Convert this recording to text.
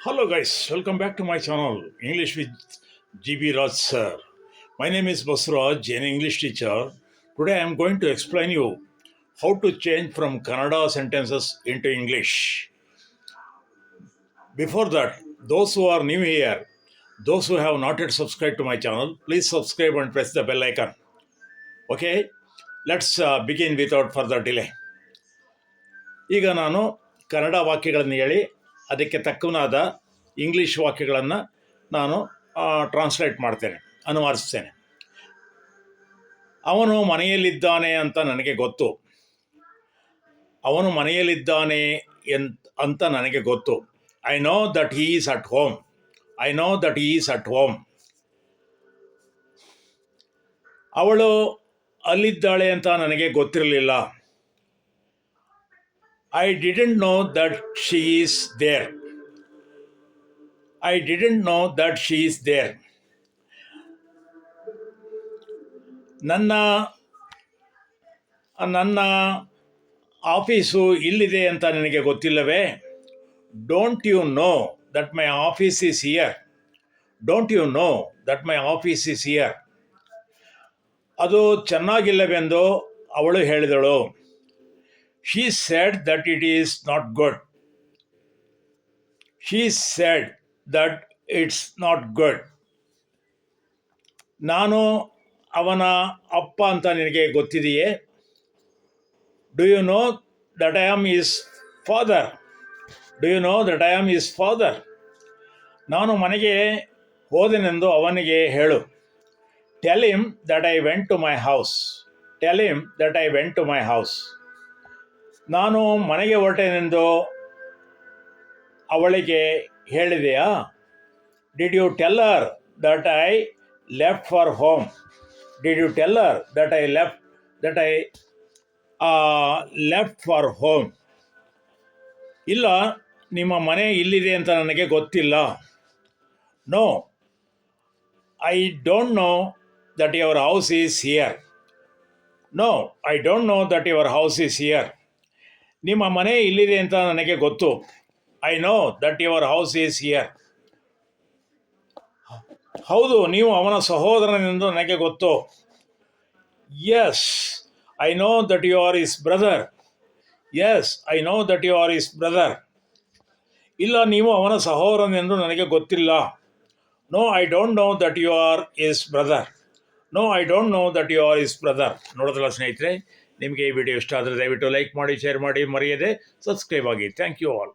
Hello guys, welcome back to my channel English with GB Raj sir. My name is Basraj, an English teacher. Today I am going to explain you how to change from Kannada sentences into English. Before that, those who are new here, those who have not yet subscribed to my channel, please subscribe and press the bell icon. Okay, let's begin without further delay. ಈಗ ನಾನು ಕನ್ನಡ ವಾಕ್ಯಗಳನ್ನು ಹೇಳಿ ಅದಕ್ಕೆ ತಕ್ಕನಾದ English ವಾಕ್ಯಗಳನ್ನು ನಾನು translate ಮಾಡ್ತೇನೆ, ಅನುವಾದಿಸ್ತೇನೆ. ಅವನು ಮನೆಯಲ್ಲಿದ್ದಾನೆ ಅಂತ ನನಗೆ ಗೊತ್ತು. ಅವನು ಮನೆಯಲ್ಲಿದ್ದಾನೆ ಅಂತ ನನಗೆ ಗೊತ್ತು. I know that he is at home. I know that he is at home. ಅವಳು ಅಲ್ಲಿದ್ದಾಳೆ ಅಂತ ನನಗೆ ಗೊತ್ತಿರಲಿಲ್ಲ. I didn't know that she is there. I didn't know that she is there. ನನ್ನ ಆಫೀಸು ಇಲ್ಲಿದೆ ಅಂತ ನನಗೆ ಗೊತ್ತಿಲ್ಲವೇ? Don't you know that my office is here. Don't you know that my office is here. ಅದು ಚೆನ್ನಾಗಿಲ್ಲವೆಂದು ಅವಳು ಹೇಳಿದಳು. She said that it is not good. She said that it's not good. ನಾನು ಅವನ ಅಪ್ಪ ಅಂತ ನಿನಗೆ ಗೊತ್ತಿದೆಯೇ? Do you know that I am his father? Do you know that I am his father? ನಾನು ಮನೆಗೆ ಹೋದೆನೆಂದು ಅವನಿಗೆ ಹೇಳು. Tell him that I went to my house. Tell him that I went to my house. ನಾನು ಮನೆಗೆ ಹೊರಟೆನೆಂದು ಅವಳಿಗೆ ಹೇಳಿದೆಯಾ? Did you tell her that I left for home? Did you tell her that I left for home? ಇಲ್ಲ, ನಿಮ್ಮ ಮನೆ ಇಲ್ಲಿದೆ ಅಂತ ನನಗೆ ಗೊತ್ತಿಲ್ಲ. No, I don't know that your house is here. No, I don't know that your house is here. ನಿಮ್ಮ ಮನೆ ಇಲ್ಲಿದೆ ಅಂತ ನನಗೆ ಗೊತ್ತು. I know that your house is here. ಹೌದು, ನೀವು ಅವನ ಸಹೋದರನೆಂದು ನನಗೆ ಗೊತ್ತು. Yes, I know that you are his brother. Yes, I know that you are his brother. ಇಲ್ಲ, ನೀವು ಅವನ ಸಹೋದರನೆಂದು ನನಗೆ ಗೊತ್ತಿಲ್ಲ. No, I don't know that you are his brother. No, I don't know that you are his brother. ನೋಡೋದಲ್ಲ ಸ್ನೇಹಿತರೆ, ನಿಮಗೆ ಈ ವಿಡಿಯೋ ಇಷ್ಟ ಆದರೆ ದಯವಿಟ್ಟು ಲೈಕ್ ಮಾಡಿ, ಶೇರ್ ಮಾಡಿ, ಮರೆಯದೆ ಸಬ್ಸ್ಕ್ರೈಬ್ ಆಗಿ. Thank you all.